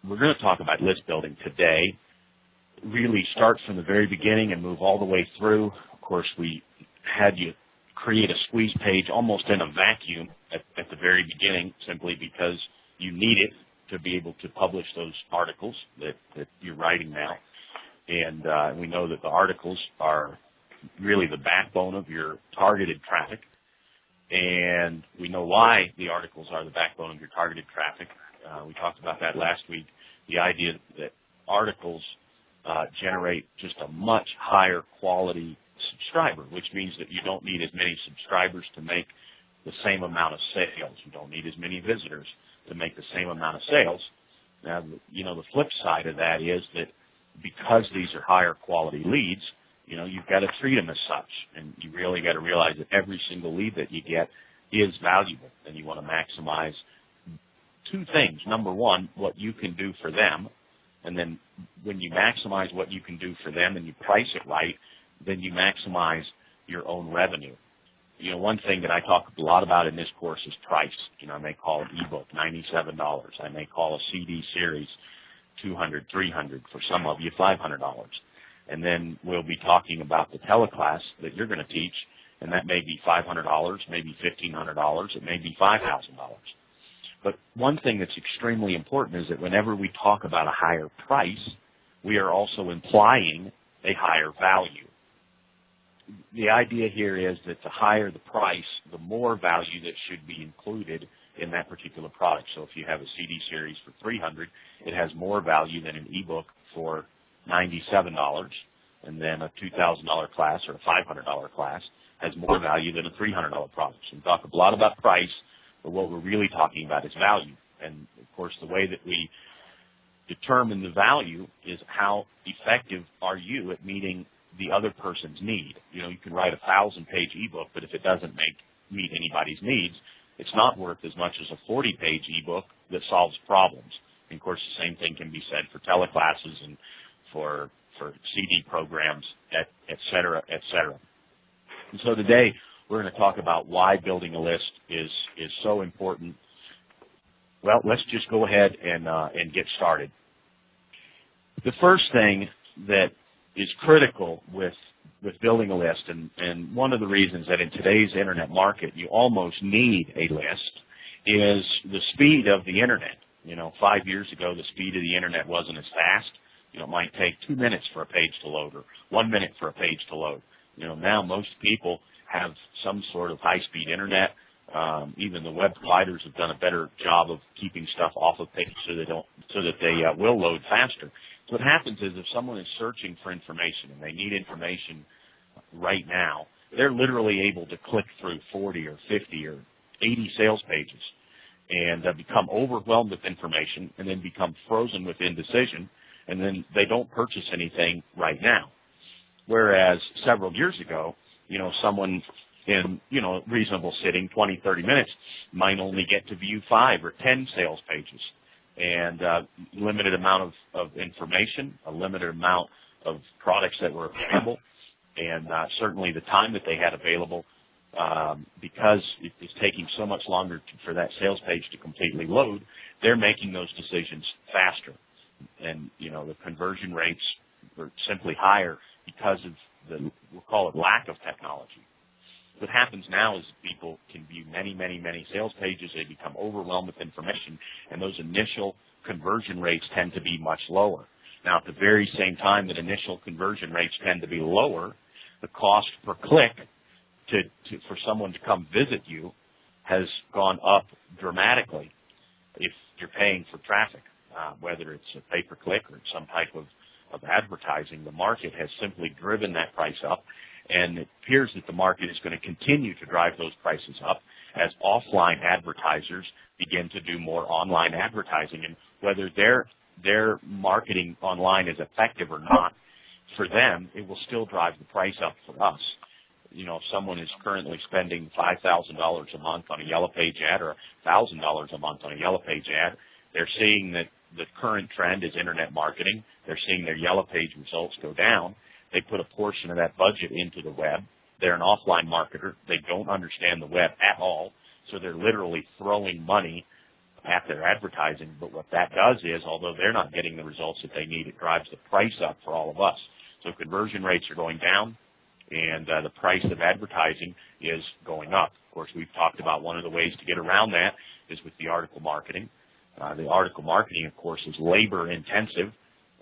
we're going to talk about list building today. Really start from the very beginning and move all the way through. Of course, we had you create a squeeze page almost in a vacuum at the very beginning, simply because you need it to be able to publish those articles that you're writing now. And we know that the articles are really the backbone of your targeted traffic. And we know why the articles are the backbone of your targeted traffic. We talked about that last week. The idea that articles generate just a much higher quality subscriber, which means that you don't need as many subscribers to make the same amount of sales. You don't need as many visitors to make the same amount of sales. Now, the flip side of that is that because these are higher quality leads, you've got to treat them as such, and you really got to realize that every single lead that you get is valuable, and you want to maximize two things. Number one, what you can do for them, and then when you maximize what you can do for them and you price it right, then you maximize your own revenue. One thing that I talk a lot about in this course is price. I may call an ebook $97. I may call a CD series $200, $300, for some of you $500. And then we'll be talking about the teleclass that you're going to teach, and that may be $500, maybe $1,500, it may be $5,000. But one thing that's extremely important is that whenever we talk about a higher price, we are also implying a higher value. The idea here is that the higher the price, the more value that should be included in that particular product. So if you have a CD series for $300, it has more value than an ebook for $97, and then a $2,000 class or a $500 class has more value than a $300 product. So we talk a lot about price, but what we're really talking about is value. And, of course, the way that we determine the value is how effective are you at meeting the other person's need. You can write a 1,000-page ebook, but if it doesn't meet anybody's needs, it's not worth as much as a 40-page ebook that solves problems. And, of course, the same thing can be said for teleclasses and for CD programs, et cetera, et cetera. And so today we're going to talk about why building a list is so important. Well, let's just go ahead and get started. The first thing that is critical with building a list, and one of the reasons that in today's internet market you almost need a list, is the speed of the internet. 5 years ago, the speed of the internet wasn't as fast. It might take 2 minutes for a page to load or 1 minute for a page to load. Now most people have some sort of high-speed internet. Even the web providers have done a better job of keeping stuff off of pages so that they will load faster. So what happens is if someone is searching for information and they need information right now, they're literally able to click through 40 or 50 or 80 sales pages and become overwhelmed with information and then become frozen with indecision, and then they don't purchase anything right now. Whereas several years ago, someone in, reasonable sitting, 20, 30 minutes, might only get to view 5 or 10 sales pages, and limited amount of information, a limited amount of products that were available, and certainly the time that they had available, because it's taking so much longer for that sales page to completely load, they're making those decisions faster. And, the conversion rates were simply higher because of we'll call it lack of technology. What happens now is people can view many, many, many sales pages. They become overwhelmed with information, and those initial conversion rates tend to be much lower. Now, at the very same time that initial conversion rates tend to be lower, the cost per click for someone to come visit you has gone up dramatically if you're paying for traffic, whether it's a pay-per-click or some type of advertising. The market has simply driven that price up, and it appears that the market is going to continue to drive those prices up as offline advertisers begin to do more online advertising. And whether their marketing online is effective or not, for them, it will still drive the price up for us. If someone is currently spending $5,000 a month on a Yellow Page ad or $1,000 a month on a Yellow Page ad, they're seeing that the current trend is internet marketing. They're seeing their Yellow Page results go down. They put a portion of that budget into the web. They're an offline marketer. They don't understand the web at all, so they're literally throwing money at their advertising. But what that does is, although they're not getting the results that they need, it drives the price up for all of us. So conversion rates are going down, and the price of advertising is going up. Of course, we've talked about one of the ways to get around that is with the article marketing. The article marketing, of course, is labor intensive.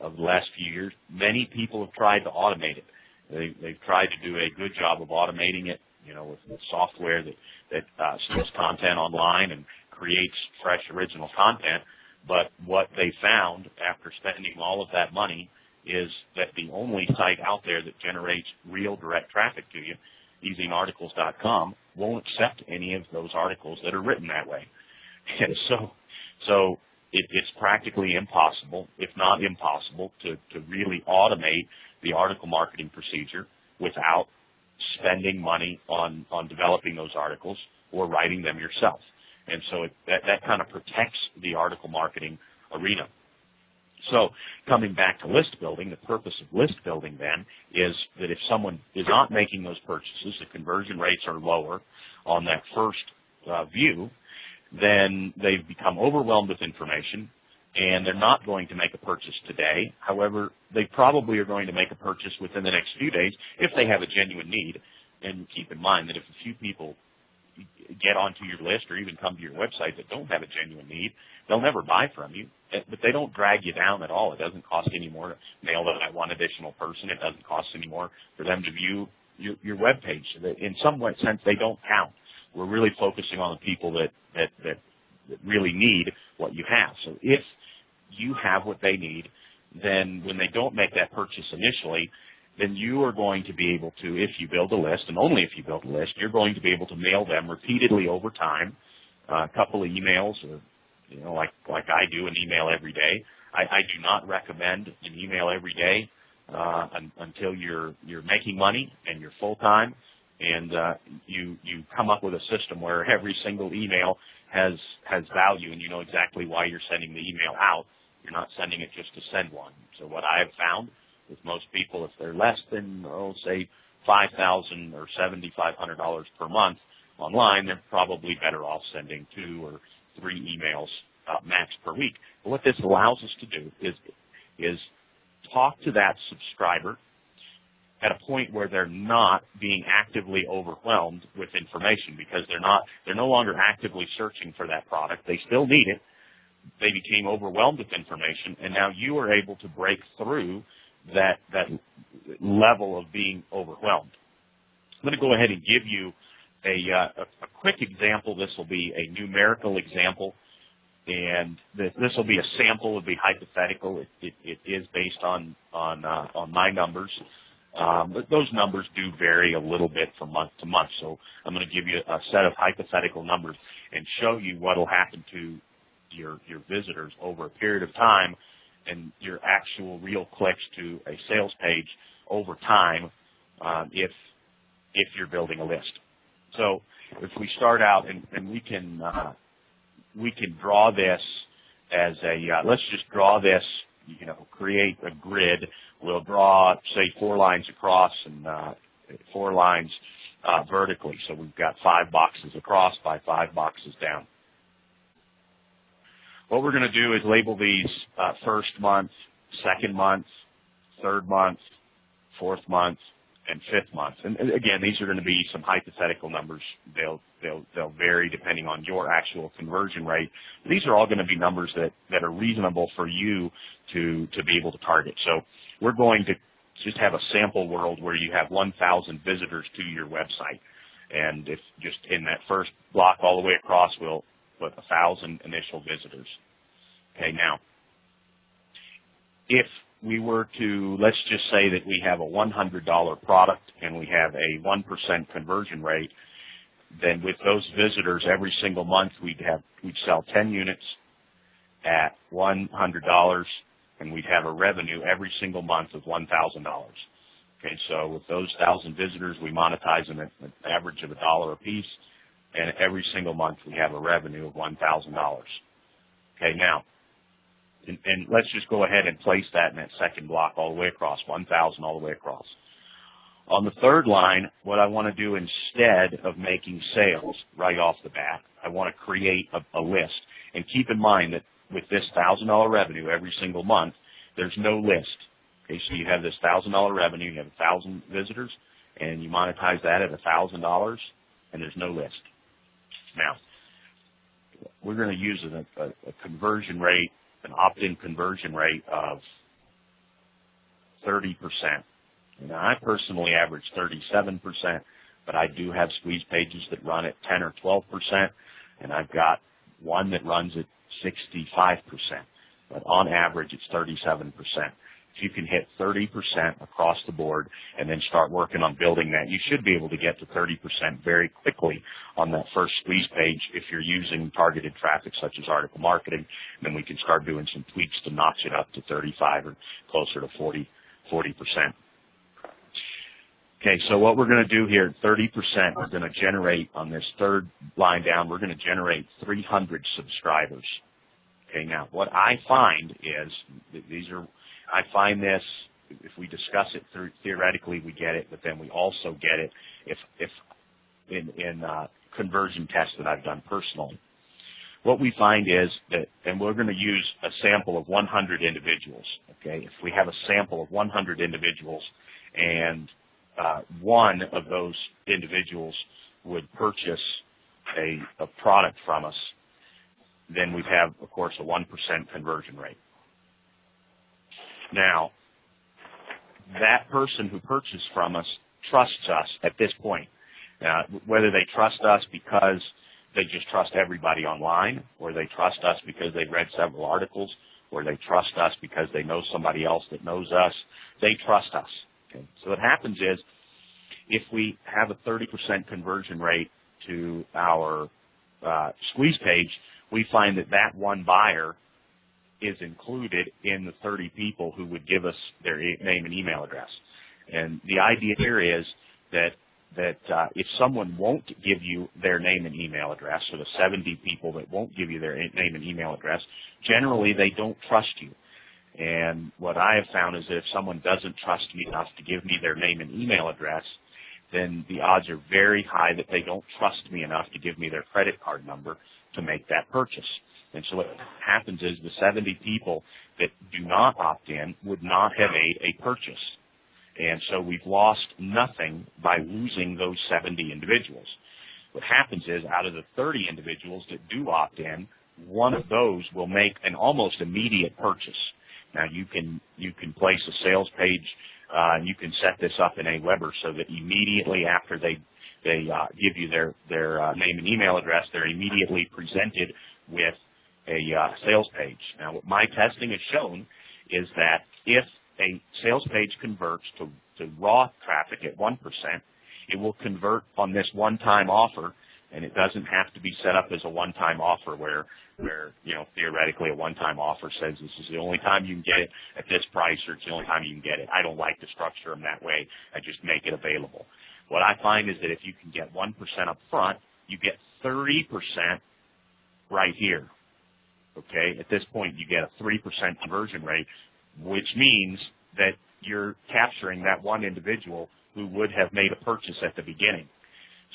Of the last few years, many people have tried to automate it. They've tried to do a good job of automating it, with software that stores content online and creates fresh original content. But what they found after spending all of that money is that the only site out there that generates real direct traffic to you, EasingArticles.com, won't accept any of those articles that are written that way. And so it's practically impossible, if not impossible, to really automate the article marketing procedure without spending money on developing those articles or writing them yourself. And so that kind of protects the article marketing arena. So coming back to list building, the purpose of list building then is that if someone is not making those purchases, the conversion rates are lower on that first view, then they've become overwhelmed with information, and they're not going to make a purchase today. However, they probably are going to make a purchase within the next few days if they have a genuine need. And keep in mind that if a few people get onto your list or even come to your website that don't have a genuine need, they'll never buy from you, but they don't drag you down at all. It doesn't cost any more to mail that one additional person. It doesn't cost any more for them to view your web page. In some sense, they don't count. We're really focusing on the people that really need what you have. So if you have what they need, then when they don't make that purchase initially, then you are going to be able to, if you build a list, and only if you build a list, you're going to be able to mail them repeatedly over time, a couple of emails, or like I do, an email every day. I do not recommend an email every day until you're making money and you're full time, and you come up with a system where every single email has value, and you know exactly why you're sending the email out. You're not sending it just to send one. So what I have found with most people, if they're less than, say, $5,000 or $7,500 per month online, they're probably better off sending 2 or 3 emails max per week. But what this allows us to do is talk to that subscriber at a point where they're not being actively overwhelmed with information, because they're no longer actively searching for that product. They still need it. They became overwhelmed with information, and now you are able to break through that level of being overwhelmed. I'm going to go ahead and give you a quick example. This will be a numerical example, and this will be a sample. It'll be hypothetical. It is based on my numbers, but those numbers do vary a little bit from month to month. So I'm going to give you a set of hypothetical numbers and show you what will happen to your visitors over a period of time, and your actual real clicks to a sales page over time if you're building a list. So if we start out, and we can draw this as let's just draw this, create a grid. We'll draw, say, 4 lines across and 4 lines vertically. So we've got 5 boxes across by 5 boxes down. What we're going to do is label these first month, second month, third month, fourth month, and fifth month. And again, these are going to be some hypothetical numbers. They'll vary depending on your actual conversion rate. These are all going to be numbers that are reasonable for you to be able to target. So we're going to just have a sample world where you have 1,000 visitors to your website. And if just in that first block all the way across, we'll put 1,000 initial visitors. Okay, now, if we were to, let's just say that we have a $100 product and we have a 1% conversion rate, then with those visitors every single month we'd sell 10 units at $100, and we'd have a revenue every single month of $1,000. Okay, so with those 1,000 visitors, we monetize them at an average of $1 a piece, and every single month we have a revenue of $1,000. Okay, now, and let's just go ahead and place that in that second block all the way across, 1,000 all the way across. On the third line, what I want to do instead of making sales right off the bat, I want to create a list. And keep in mind that with this $1,000 revenue every single month, there's no list. Okay, so you have this $1,000 revenue, you have 1,000 visitors, and you monetize that at $1,000, and there's no list. Now, we're going to use a conversion rate, an opt-in conversion rate of 30%. Now, I personally average 37%, but I do have squeeze pages that run at 10 or 12%, and I've got one that runs at 65%. But on average, it's 37%. If you can hit 30% across the board and then start working on building that, you should be able to get to 30% very quickly on that first squeeze page if you're using targeted traffic such as article marketing. And then we can start doing some tweaks to notch it up to 35 or closer to 40%. Okay, so what we're going to do here, 30%, we're going to generate on this third line down, we're going to generate 300 subscribers. Okay, now what I find is, I find this, if we discuss it theoretically, we get it, but then we also get it if in conversion tests that I've done personally. What we find is that, and we're going to use a sample of 100 individuals. Okay, if we have a sample of 100 individuals, and one of those individuals would purchase a product from us, then we'd have, of course, a 1% conversion rate. Now, that person who purchased from us trusts us at this point. Whether they trust us because they just trust everybody online, or they trust us because they've read several articles, or they trust us because they know somebody else that knows us, they trust us. Okay? So what happens is, if we have a 30% conversion rate to our squeeze page, we find that one buyer is included in the 30 people who would give us their name and email address. And the idea here is that if someone won't give you their name and email address, or the 70 people that won't give you their name and email address, generally they don't trust you. And what I have found is that if someone doesn't trust me enough to give me their name and email address, then the odds are very high that they don't trust me enough to give me their credit card number to make that purchase. And so what happens is the 70 people that do not opt in would not have made a purchase. And so we've lost nothing by losing those 70 individuals. What happens is, out of the 30 individuals that do opt in, one of those will make an almost immediate purchase. Now, you can place a sales page, and you can set this up in Aweber so that immediately after they give you their name and email address, they're immediately presented with a sales page. Now, what my testing has shown is that if a sales page converts to raw traffic at 1%, it will convert on this one-time offer, and it doesn't have to be set up as a one-time offer where theoretically a one-time offer says this is the only time you can get it at this price, or it's the only time you can get it. I don't like to structure them that way. I just make it available. What I find is that if you can get 1% up front, you get 30% right here. Okay, at this point you get a 3% conversion rate, which means that you're capturing that one individual who would have made a purchase at the beginning.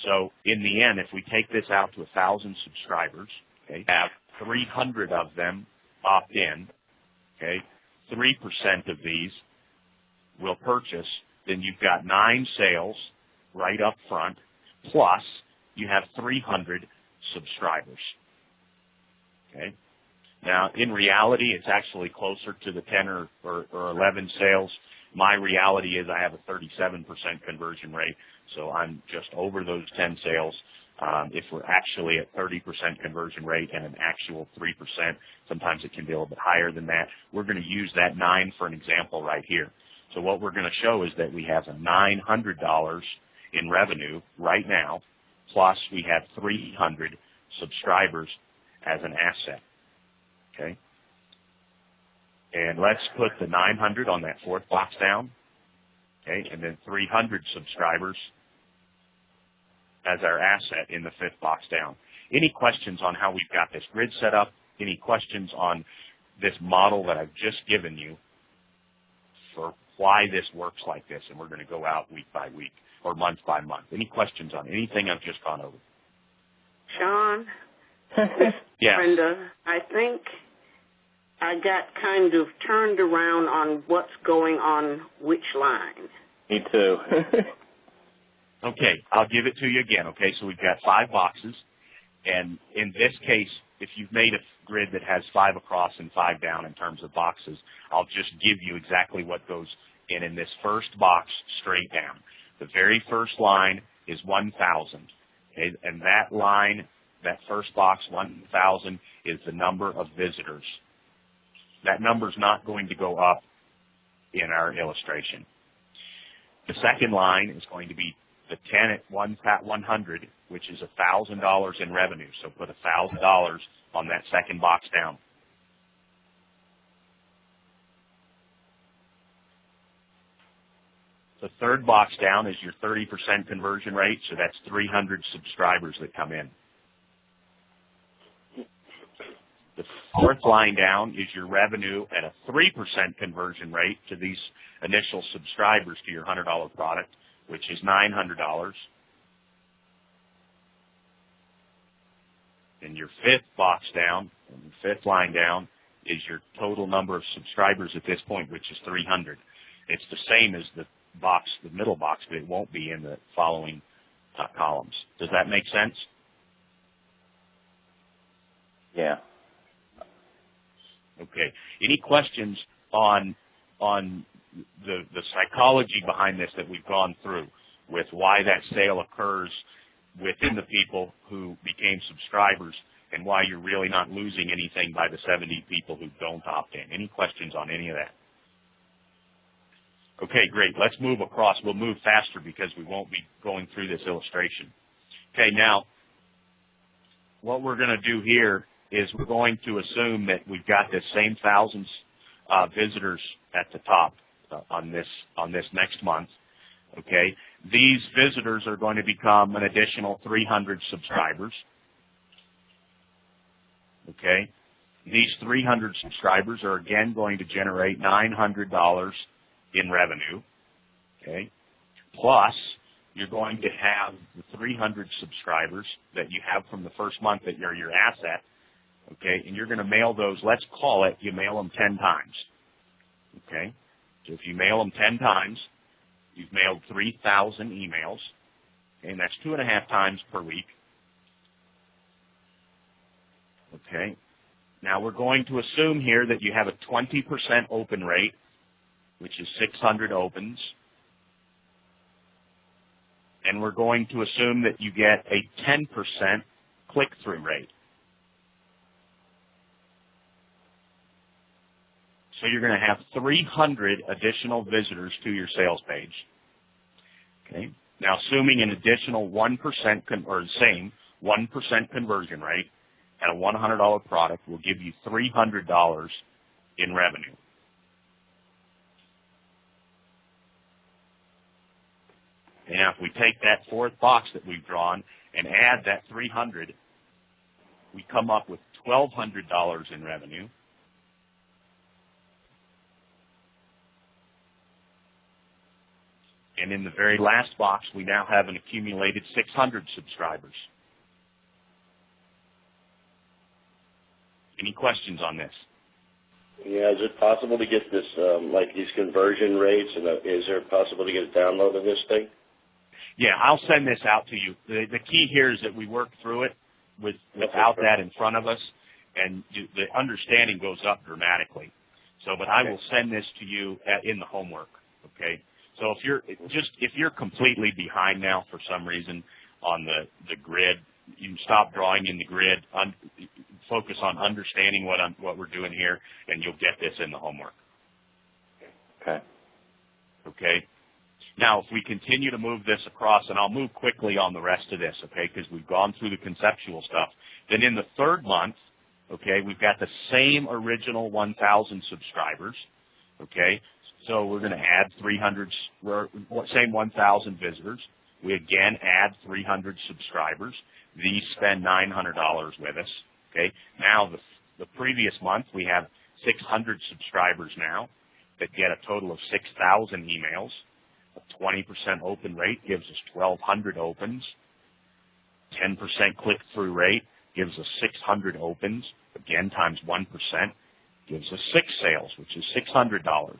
So in the end, if we take this out to 1,000 subscribers, okay, have 300 of them opt in, okay, 3% of these will purchase, then you've got 9 sales right up front, plus you have 300 subscribers. Okay. Now, in reality, it's actually closer to the 10 or 11 sales. My reality is I have a 37% conversion rate, so I'm just over those 10 sales. If we're actually at 30% conversion rate and an actual 3%, sometimes it can be a little bit higher than that. We're going to use that 9 for an example right here. So what we're going to show is that we have $900 in revenue right now, plus we have 300 subscribers as an asset. Okay, and let's put the 900 on that fourth box down, okay, and then 300 subscribers as our asset in the fifth box down. Any questions on how we've got this grid set up? Any questions on this model that I've just given you for why this works like this, and we're going to go out week by week or month by month. Any questions on anything I've just gone over? Sean? Yes. Brenda, I think I got kind of turned around on what's going on which line. Me too. Okay, I'll give it to you again. Okay, so we've got 5 boxes, and in this case, if you've made a grid that has 5 across and 5 down in terms of boxes, I'll just give you exactly what goes in this first box straight down. The very first line is 1,000, okay, and that line, that first box, 1,000, is the number of visitors. That number's not going to go up in our illustration. The second line is going to be the 10 at 100, which is $1,000 in revenue. So put $1,000 on that second box down. The third box down is your 30% conversion rate, so that's 300 subscribers that come in. The fourth line down is your revenue at a 3% conversion rate to these initial subscribers to your $100 product, which is $900. And your fifth box down, and the fifth line down, is your total number of subscribers at this point, which is 300. It's the same as the box, the middle box, but it won't be in the following columns. Does that make sense? Yeah. Okay. Any questions on the psychology behind this that we've gone through with why that sale occurs within the people who became subscribers and why you're really not losing anything by the 70 people who don't opt in? Any questions on any of that? Okay, great. Let's move across. We'll move faster because we won't be going through this illustration. Okay, now, what we're going to do here is we're going to assume that we've got this same 1,000 visitors at the top on this next month. Okay, these visitors are going to become an additional 300 subscribers. Okay, these 300 subscribers are again going to generate $900 in revenue. Okay, plus you're going to have the 300 subscribers that you have from the first month that are your asset. Okay, and you're going to mail those, let's call it, you mail them 10 times. Okay, so if you mail them 10 times, you've mailed 3,000 emails, and that's 2.5 times per week. Okay, now we're going to assume here that you have a 20% open rate, which is 600 opens, and we're going to assume that you get a 10% click-through rate. So you're going to have 300 additional visitors to your sales page. Okay. Now, assuming an additional 1% or the same 1% conversion rate at a $100 product will give you $300 in revenue. Now, if we take that fourth box that we've drawn and add that 300, we come up with $1,200 in revenue. And in the very last box, we now have an accumulated 600 subscribers. Any questions on this? Yeah, is it possible to get this, like these conversion rates, and is it possible to get a download of this thing? Yeah, I'll send this out to you. The key here is that we work through it without that in front of us, and the understanding goes up dramatically. So, but I will send this to you in the homework, okay? So if you're completely behind now for some reason on the grid, you can stop drawing in the grid, focus on understanding what we're doing here, and you'll get this in the homework. Okay. Okay. Now, if we continue to move this across, and I'll move quickly on the rest of this, okay, because we've gone through the conceptual stuff. Then in the third month, okay, we've got the same original 1,000 subscribers, okay. So we're going to add 300, same 1,000 visitors. We again add 300 subscribers. These spend $900 with us. Okay. Now the previous month we have 600 subscribers now, that get a total of 6,000 emails. A 20% open rate gives us 1,200 opens. 10% click-through rate gives us 600 opens. Again, times 1% gives us 6 sales, which is $600.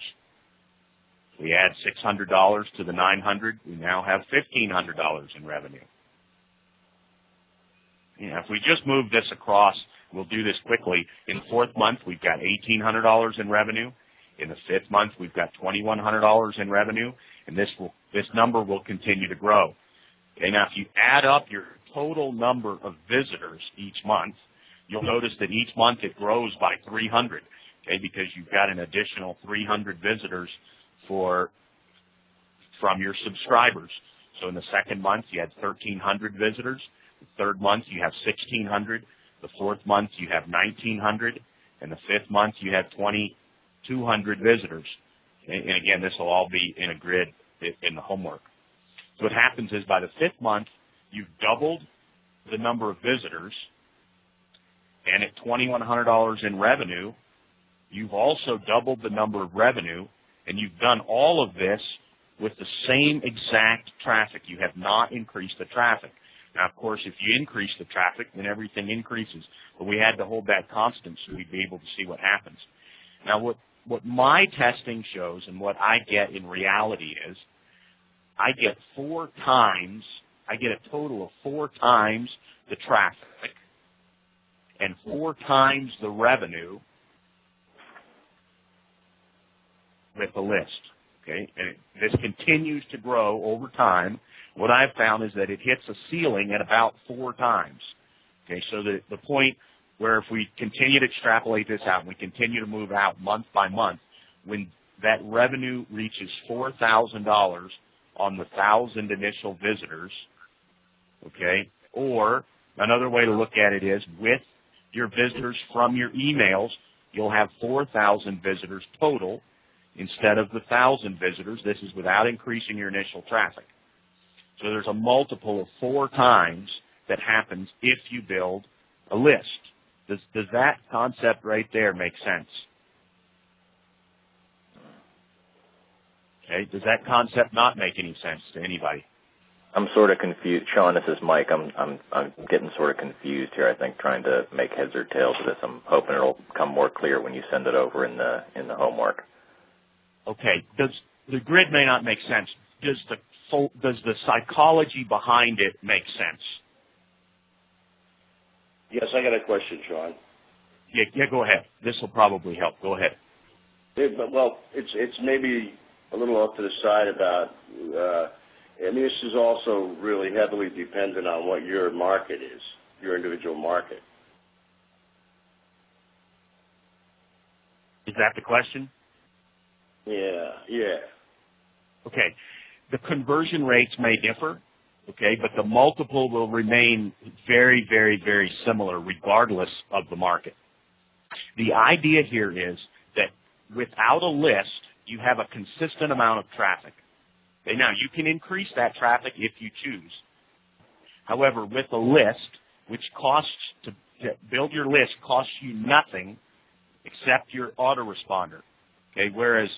We add $600 to the $900, we now have $1,500 in revenue. If we just move this across, we'll do this quickly. In the 4th month, we've got $1,800 in revenue. In the 5th month, we've got $2,100 in revenue, and this number will continue to grow. Okay, now if you add up your total number of visitors each month, you'll notice that each month it grows by 300, okay, because you've got an additional 300 visitors from your subscribers. So in the 2nd month, you had 1,300 visitors. The 3rd month, you have 1,600. The 4th month, you have 1,900. And the 5th month, you have 2,200 visitors. And again, this will all be in a grid in the homework. So what happens is by the 5th month, you've doubled the number of visitors, and at $2,100 in revenue, you've also doubled the number of revenue, and you've done all of this with the same exact traffic. You have not increased the traffic. Now, of course, if you increase the traffic, then everything increases. But we had to hold that constant so we'd be able to see what happens. Now, what my testing shows and what I get in reality is I get a total of 4 times the traffic and 4 times the revenue with the list. Okay, and this continues to grow over time. What I've found is that it hits a ceiling at about 4 times. Okay, so the point where if we continue to extrapolate this out and we continue to move out month by month, when that revenue reaches $4,000 on the 1,000 initial visitors, okay, or another way to look at it is with your visitors from your emails, you'll have 4,000 visitors total instead of the 1,000 visitors. This is without increasing your initial traffic. So there's a multiple of 4 times that happens if you build a list. Does that concept right there make sense? Okay, does that concept not make any sense to anybody? I'm sort of confused. Sean, this is Mike. I'm getting sort of confused here, I think, trying to make heads or tails of this. I'm hoping it'll become more clear when you send it over in the homework. Okay. The grid may not make sense. Does the psychology behind it make sense? Yes, I got a question, Sean. Yeah, go ahead. This will probably help. Go ahead. Well, it's maybe a little off to the side about, this is also really heavily dependent on what your market is, your individual market. Is that the question? Yeah. Okay. The conversion rates may differ, okay, but the multiple will remain very, very, very similar regardless of the market. The idea here is that without a list, you have a consistent amount of traffic. Okay, now, you can increase that traffic if you choose. However, with a list, which costs to build your list costs you nothing except your autoresponder, okay, whereas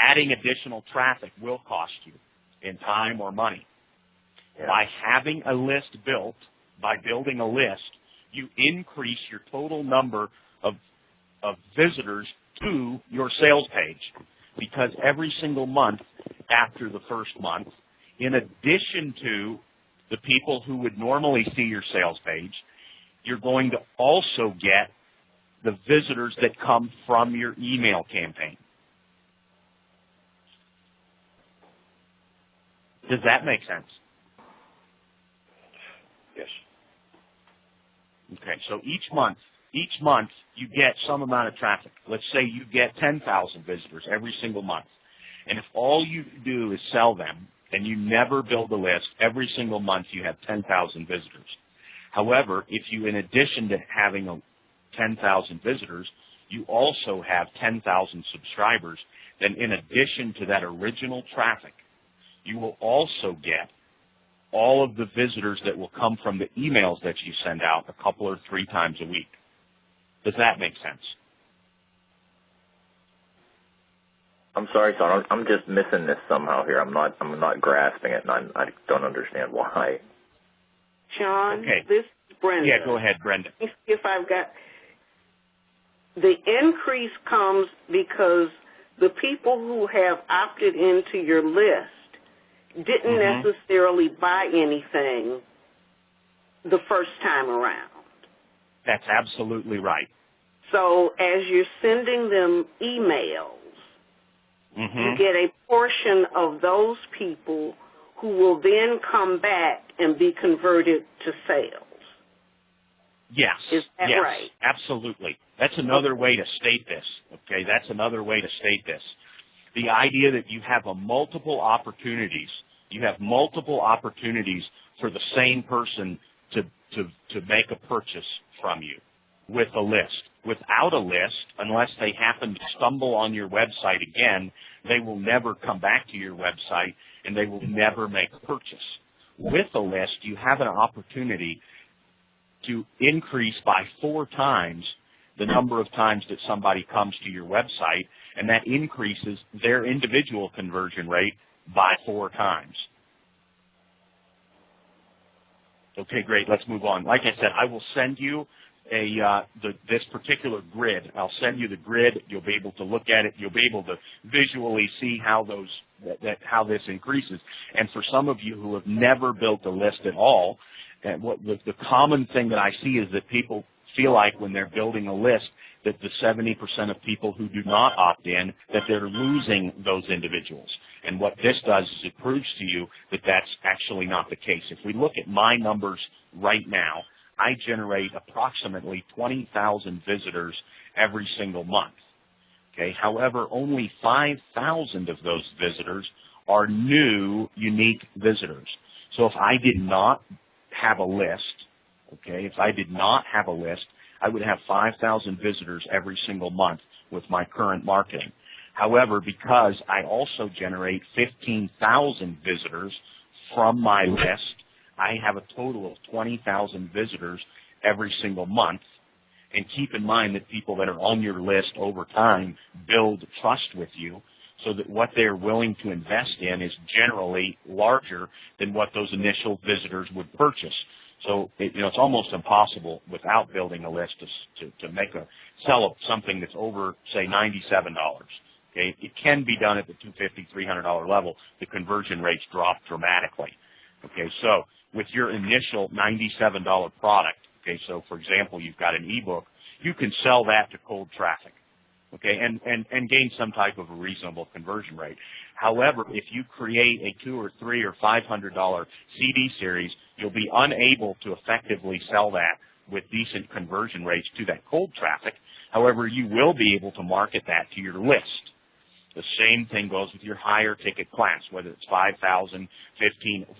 adding additional traffic will cost you in time or money. Yeah. By having a list built, by building a list, you increase your total number of visitors to your sales page, because every single month after the first month, in addition to the people who would normally see your sales page, you're going to also get the visitors that come from your email campaign. Does that make sense? Yes. Okay, so each month you get some amount of traffic. Let's say you get 10,000 visitors every single month. And if all you do is sell them and you never build a list, every single month you have 10,000 visitors. However, if you, in addition to having 10,000 visitors, you also have 10,000 subscribers, then in addition to that original traffic, you will also get all of the visitors that will come from the emails that you send out a couple or 3 times a week. Does that make sense? I'm sorry, son. I'm just missing this somehow here. I'm not grasping it, and I don't understand why. Sean, Okay. this is Brenda. Yeah, go ahead, Brenda. Let me see if I've got... The increase comes because the people who have opted into your list didn't necessarily buy anything the first time around. That's absolutely right. So as you're sending them emails, you get a portion of those people who will then come back and be converted to sales. Yes. Is that yes, right? Absolutely. That's another way to state this, okay? That's another way to state this. The idea that you have multiple opportunities for the same person to make a purchase from you with a list. Without a list, unless they happen to stumble on your website again, they will never come back to your website and they will never make a purchase. With a list, you have an opportunity to increase by 4 times the number of times that somebody comes to your website, and that increases their individual conversion rate by 4 times. Okay, great. Let's move on. Like I said, I will send you this particular grid. I'll send you the grid. You'll be able to look at it. You'll be able to visually see how how this increases. And for some of you who have never built a list at all, and the common thing that I see is that people feel like when they're building a list that the 70% of people who do not opt in, that they're losing those individuals. And what this does is it proves to you that that's actually not the case. If we look at my numbers right now, I generate approximately 20,000 visitors every single month. Okay. However, only 5,000 of those visitors are new, unique visitors. So if I did not have a list, I would have 5,000 visitors every single month with my current marketing. However, because I also generate 15,000 visitors from my list, I have a total of 20,000 visitors every single month. And keep in mind that people that are on your list over time build trust with you, so that what they're willing to invest in is generally larger than what those initial visitors would purchase. So it's almost impossible without building a list to sell something that's over, say, $97. Okay, it can be done at the $250, $300 level. The conversion rates drop dramatically. Okay, so with your initial $97 product, okay, so for example, you've got an ebook, you can sell that to cold traffic, okay, and gain some type of a reasonable conversion rate. However, if you create a $200 or $300 or $500 CD series, you'll be unable to effectively sell that with decent conversion rates to that cold traffic. However, you will be able to market that to your list. The same thing goes with your higher ticket class, whether it's $5,000,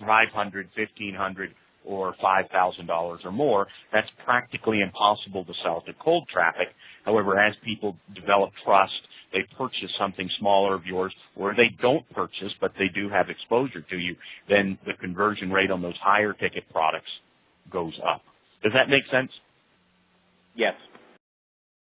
$500, $1,500, or $5,000 or more. That's practically impossible to sell to cold traffic. However, as people develop trust, they purchase something smaller of yours, or they don't purchase, but they do have exposure to you, then the conversion rate on those higher ticket products goes up. Does that make sense? Yes.